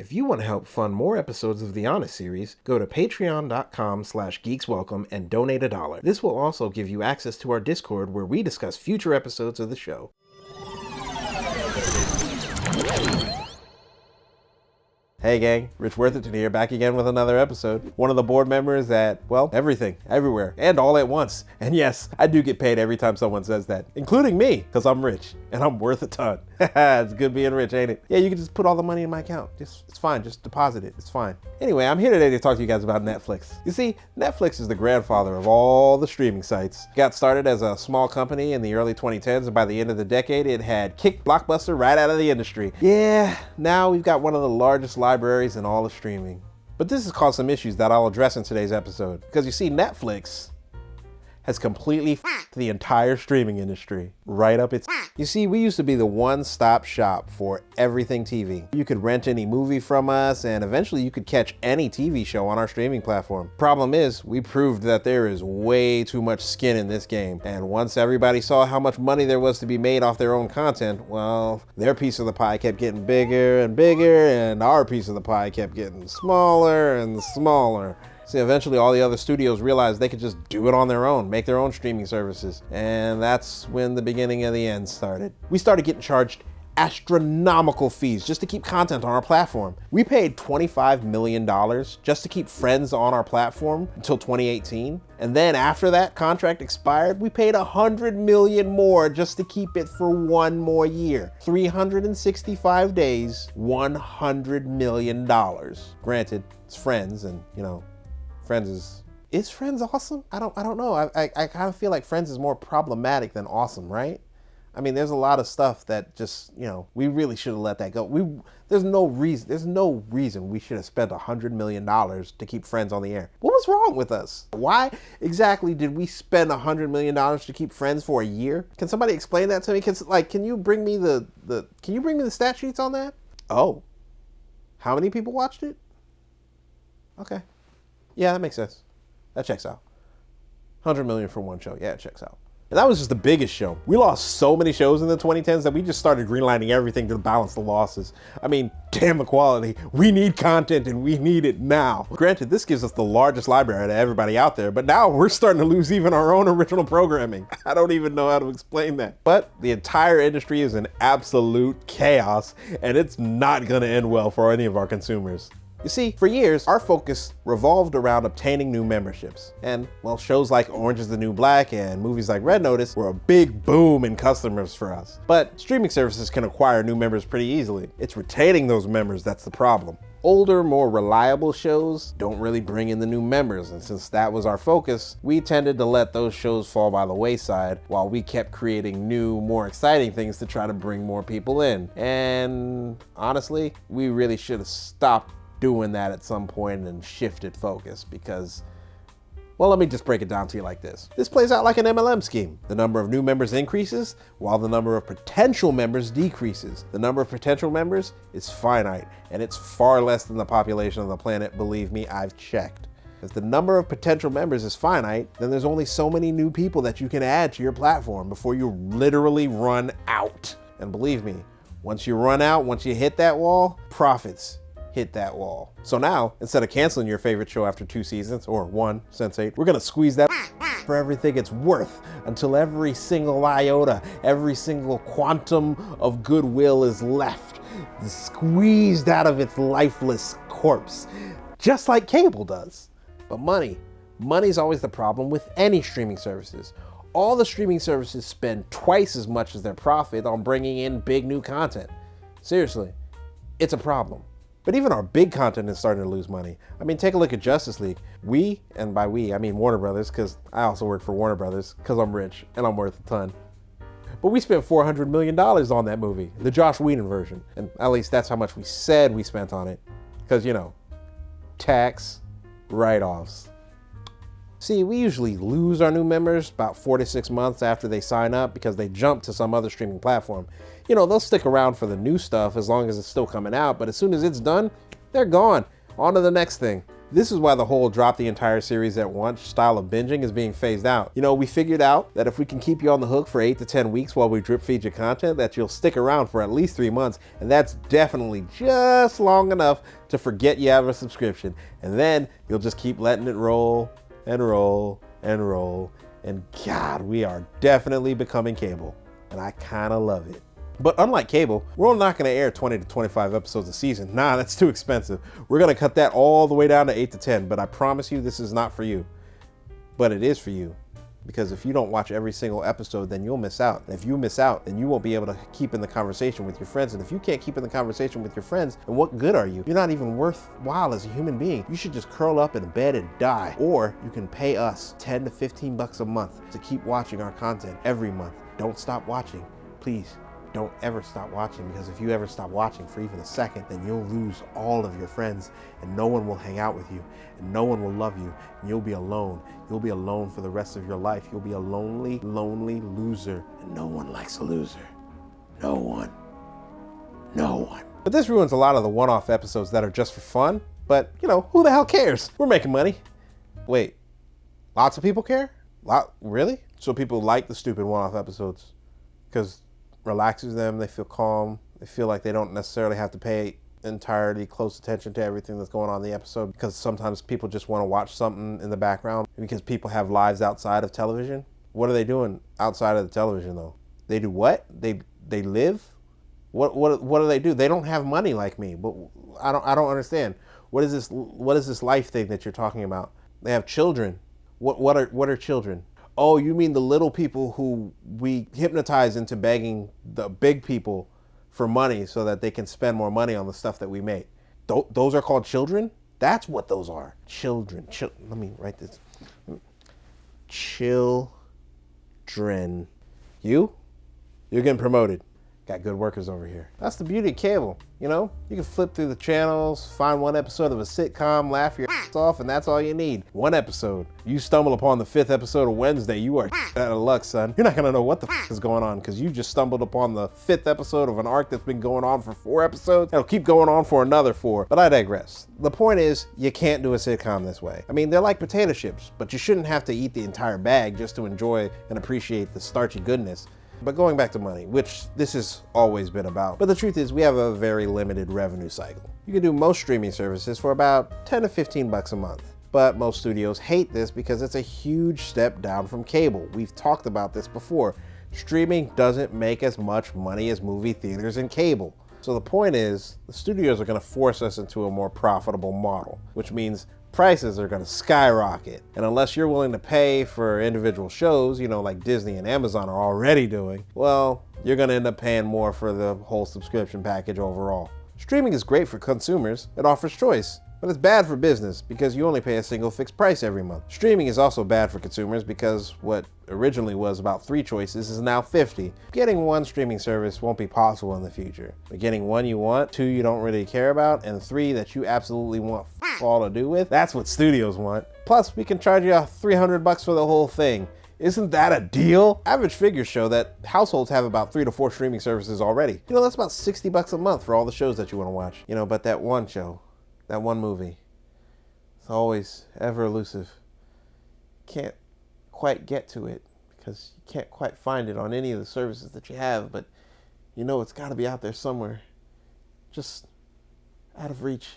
If you want to help fund more episodes of the Honest series, go to patreon.com/geekswelcome and donate $1. This will also give you access to our Discord where we discuss future episodes of the show. Hey gang, Rich Wortherton here, back again with another episode. One of the board members at, well, everything, everywhere, and all at once. And yes, I do get paid every time someone says that, including me, because I'm rich, and I'm worth a ton. It's good being rich, ain't it? Yeah, you can just put all the money in my account. It's fine, just deposit it, it's fine. Anyway, I'm here today to talk to you guys about Netflix. You see, Netflix is the grandfather of all the streaming sites. Got started as a small company in the early 2010s, and by the end of the decade, it had kicked Blockbuster right out of the industry. Yeah, now we've got one of the largest libraries in all of streaming. But this has caused some issues that I'll address in today's episode. Because you see, Netflix has completely f***ed the entire streaming industry right up its. You see, we used to be the one-stop shop for everything TV. You could rent any movie from us, and eventually you could catch any TV show on our streaming platform. Problem is, we proved that there is way too much skin in this game. And once everybody saw how much money there was to be made off their own content, well, their piece of the pie kept getting bigger and bigger, and our piece of the pie kept getting smaller and smaller. See, eventually all the other studios realized they could just do it on their own, make their own streaming services. And that's when the beginning of the end started. We started getting charged astronomical fees just to keep content on our platform. We paid $25 million just to keep Friends on our platform until 2018. And then after that contract expired, we paid $100 million more just to keep it for one more year. 365 days, $100 million. Granted, it's Friends, and Friends is Friends awesome? I don't know. I kind of feel like Friends is more problematic than awesome, right? I mean, there's a lot of stuff that just, we really should have let that go. There's no reason we should have spent $100 million to keep Friends on the air. What was wrong with us? Why exactly did we spend $100 million to keep Friends for a year? Can somebody explain that to me? Can you bring me the stat sheets on that? Oh, how many people watched it? Okay. Yeah, that makes sense. That checks out. 100 million for one show. Yeah, it checks out. And that was just the biggest show. We lost so many shows in the 2010s that we just started greenlighting everything to balance the losses. I mean, damn the quality. We need content and we need it now. Granted, this gives us the largest library to everybody out there, but now we're starting to lose even our own original programming. I don't even know how to explain that. But the entire industry is in absolute chaos, and it's not gonna end well for any of our consumers. You see, for years, our focus revolved around obtaining new memberships. And, well, shows like Orange is the New Black and movies like Red Notice were a big boom in customers for us. But streaming services can acquire new members pretty easily. It's retaining those members that's the problem. Older, more reliable shows don't really bring in the new members, and since that was our focus, we tended to let those shows fall by the wayside while we kept creating new, more exciting things to try to bring more people in. And honestly, we really should have stopped doing that at some point and shifted focus because, well, let me just break it down to you like this. This plays out like an MLM scheme. The number of new members increases while the number of potential members decreases. The number of potential members is finite, and it's far less than the population of the planet. Believe me, I've checked. If the number of potential members is finite, then there's only so many new people that you can add to your platform before you literally run out. And believe me, once you run out, once you hit that wall, profits hit that wall. So now, instead of canceling your favorite show after 2 seasons, or 1, Sense8, we're gonna squeeze that for everything it's worth until every single iota, every single quantum of goodwill is left, squeezed out of its lifeless corpse, just like cable does. But money's always the problem with any streaming services. All the streaming services spend twice as much as their profit on bringing in big new content. Seriously, it's a problem. But even our big content is starting to lose money. I mean, take a look at Justice League. We, and by we, I mean Warner Brothers, because I also work for Warner Brothers, because I'm rich and I'm worth a ton. But we spent $400 million on that movie, the Joss Whedon version. And at least that's how much we said we spent on it. Because, tax write-offs. See, we usually lose our new members about 4 to 6 months after they sign up because they jump to some other streaming platform. They'll stick around for the new stuff as long as it's still coming out, but as soon as it's done, they're gone. On to the next thing. This is why the whole drop the entire series at once style of binging is being phased out. You know, we figured out that if we can keep you on the hook for 8 to 10 weeks while we drip feed you content, that you'll stick around for at least 3 months, and that's definitely just long enough to forget you have a subscription. And then you'll just keep letting it roll and roll and roll. And God, we are definitely becoming cable, and I kind of love it. But unlike cable, we're not going to air 20 to 25 episodes a season. Nah, that's too expensive. We're going to cut that all the way down to 8 to 10, but I promise you this is not for you. But it is for you. Because if you don't watch every single episode, then you'll miss out. And if you miss out, then you won't be able to keep in the conversation with your friends. And if you can't keep in the conversation with your friends, then what good are you? You're not even worthwhile as a human being. You should just curl up in a bed and die. Or you can pay us 10 to 15 bucks a month to keep watching our content every month. Don't stop watching, please. Don't ever stop watching, because if you ever stop watching for even a second, then you'll lose all of your friends and no one will hang out with you and no one will love you and you'll be alone. You'll be alone for the rest of your life. You'll be a lonely, lonely loser, and no one likes a loser. No one. No one. But this ruins a lot of the one-off episodes that are just for fun, but you know, who the hell cares? We're making money. Wait, lots of people care? Really? So people like the stupid one-off episodes because relaxes them, they feel calm, they feel like they don't necessarily have to pay entirely close attention to everything that's going on in the episode, because sometimes people just want to watch something in the background because people have lives outside of television. What are they doing outside of the television though? They do what? They live? What do they do? They don't have money like me, but I don't understand. What is this life thing that you're talking about? They have children. What are children? Oh, you mean the little people who we hypnotize into begging the big people for money so that they can spend more money on the stuff that we make. Those are called children? That's what those are. Children. Let me write this. Children. You're getting promoted. Got good workers over here. That's the beauty of cable, you know? You can flip through the channels, find one episode of a sitcom, laugh your ass off, and that's all you need. One episode. You stumble upon the 5th episode of Wednesday, you are out of luck, son. You're not gonna know what the is going on because you just stumbled upon the 5th episode of an arc that's been going on for 4 episodes. It'll keep going on for another 4, but I digress. The point is, you can't do a sitcom this way. I mean, they're like potato chips, but you shouldn't have to eat the entire bag just to enjoy and appreciate the starchy goodness. But going back to money, which this has always been about, but the truth is we have a very limited revenue cycle. You can do most streaming services for about 10 to 15 bucks a month. But most studios hate this because it's a huge step down from cable. We've talked about this before. Streaming doesn't make as much money as movie theaters and cable. So the point is, the studios are going to force us into a more profitable model, which means prices are going to skyrocket. And unless you're willing to pay for individual shows, you know, like Disney and Amazon are already doing, well, you're going to end up paying more for the whole subscription package overall. Streaming is great for consumers. It offers choice. But it's bad for business because you only pay a single fixed price every month. Streaming is also bad for consumers because what originally was about 3 choices is now 50. Getting one streaming service won't be possible in the future. But getting one you want, 2 you don't really care about, and 3 that you absolutely want all to do with, that's what studios want. Plus, we can charge you $300 for the whole thing. Isn't that a deal? Average figures show that households have about 3 to 4 streaming services already. You know, that's about $60 a month for all the shows that you want to watch. You know, but that one show, that one movie, it's always ever elusive. Can't quite get to it because you can't quite find it on any of the services that you have, but you know it's got to be out there somewhere, just out of reach.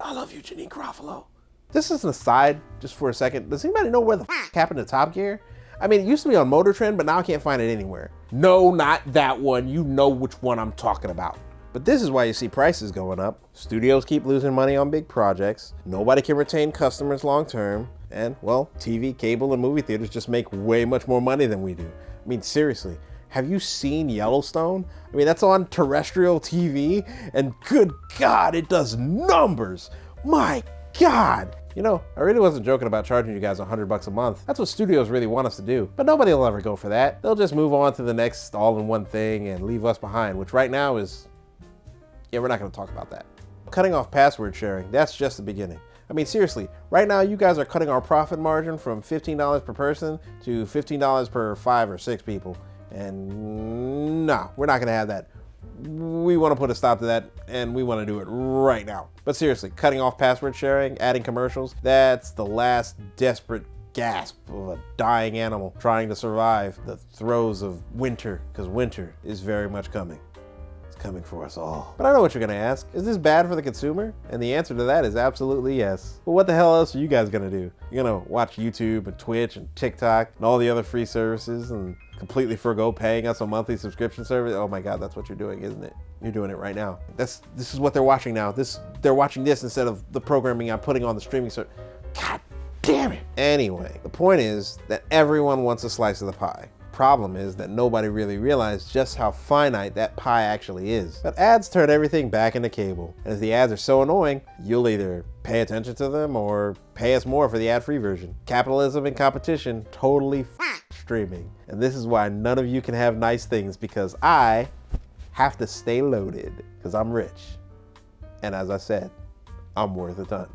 I love you, Janine Garofalo. This is an aside, just for a second. Does anybody know where the happened to Top Gear? I mean, it used to be on Motor Trend, but now I can't find it anywhere. No, not that one. You know which one I'm talking about. But this is why you see prices going up. Studios keep losing money on big projects. Nobody can retain customers long term. And, well, TV, cable, and movie theaters just make way much more money than we do. I mean, seriously, have you seen Yellowstone? I mean, that's on terrestrial TV, and good God, it does numbers. My God. You know, I really wasn't joking about charging you guys $100 a month. That's what studios really want us to do. But nobody will ever go for that. They'll just move on to the next all-in-one thing and leave us behind, which right now is... yeah, we're not going to talk about that. Cutting off password sharing, that's just the beginning. I mean, seriously, right now you guys are cutting our profit margin from $15 per person to $15 per 5 or 6 people. And no, we're not going to have that. we want to put a stop to that, and we want to do it right now. But seriously, cutting off password sharing, adding commercials, that's the last desperate gasp of a dying animal trying to survive the throes of winter, because winter is very much coming. It's coming for us all. But I know what you're gonna ask. Is this bad for the consumer? And the answer to that is absolutely yes. But what the hell else are you guys gonna do? You're gonna watch YouTube and Twitch and TikTok and all the other free services and completely forgo paying us a monthly subscription service? Oh my God, that's what you're doing, isn't it? You're doing it right now. This is what they're watching now. They're watching this instead of the programming I'm putting on the streaming service. God damn it. Anyway, the point is that everyone wants a slice of the pie. Problem is that nobody really realized just how finite that pie actually is. But ads turn everything back into cable. And if the ads are so annoying, you'll either pay attention to them or pay us more for the ad-free version. Capitalism and competition totally streaming. And this is why none of you can have nice things, because I have to stay loaded because I'm rich. And as I said, I'm worth a ton.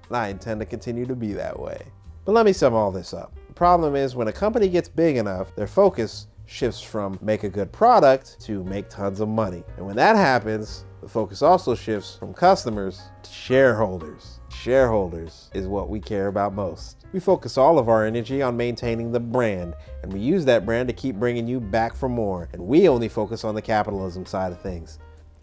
And I intend to continue to be that way. But let me sum all this up. The problem is when a company gets big enough, their focus shifts from make a good product to make tons of money. And when that happens, the focus also shifts from customers to shareholders. Shareholders is what we care about most. We focus all of our energy on maintaining the brand, and we use that brand to keep bringing you back for more. And we only focus on the capitalism side of things.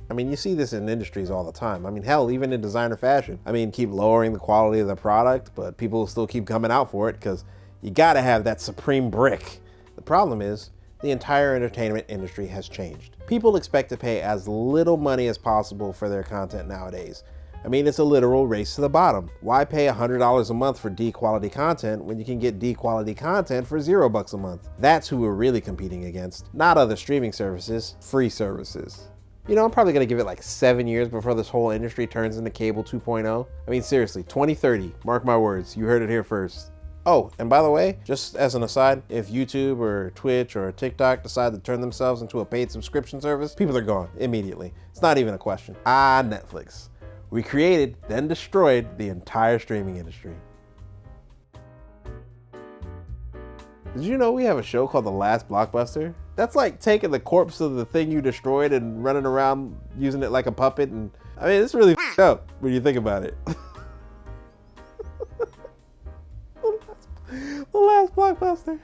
I mean, you see this in industries all the time. I mean, hell, even in designer fashion. I mean, keep lowering the quality of the product, but people still keep coming out for it because you gotta have that supreme brick. The problem is, the entire entertainment industry has changed. People expect to pay as little money as possible for their content nowadays. I mean, it's a literal race to the bottom. Why pay $100 a month for D quality content when you can get D quality content for $0 a month? That's who we're really competing against, not other streaming services, free services. You know, I'm probably gonna give it like 7 years before this whole industry turns into cable 2.0. I mean, seriously, 2030, mark my words, you heard it here first. Oh, and by the way, just as an aside, if YouTube or Twitch or TikTok decide to turn themselves into a paid subscription service, people are gone immediately. It's not even a question. Netflix. We created, then destroyed the entire streaming industry. Did you know we have a show called The Last Blockbuster? That's like taking the corpse of the thing you destroyed and running around using it like a puppet. And I mean, it's really f***ed up when you think about it. The Last Blockbuster.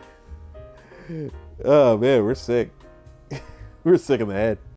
Oh man, we're sick. We're sick in the head.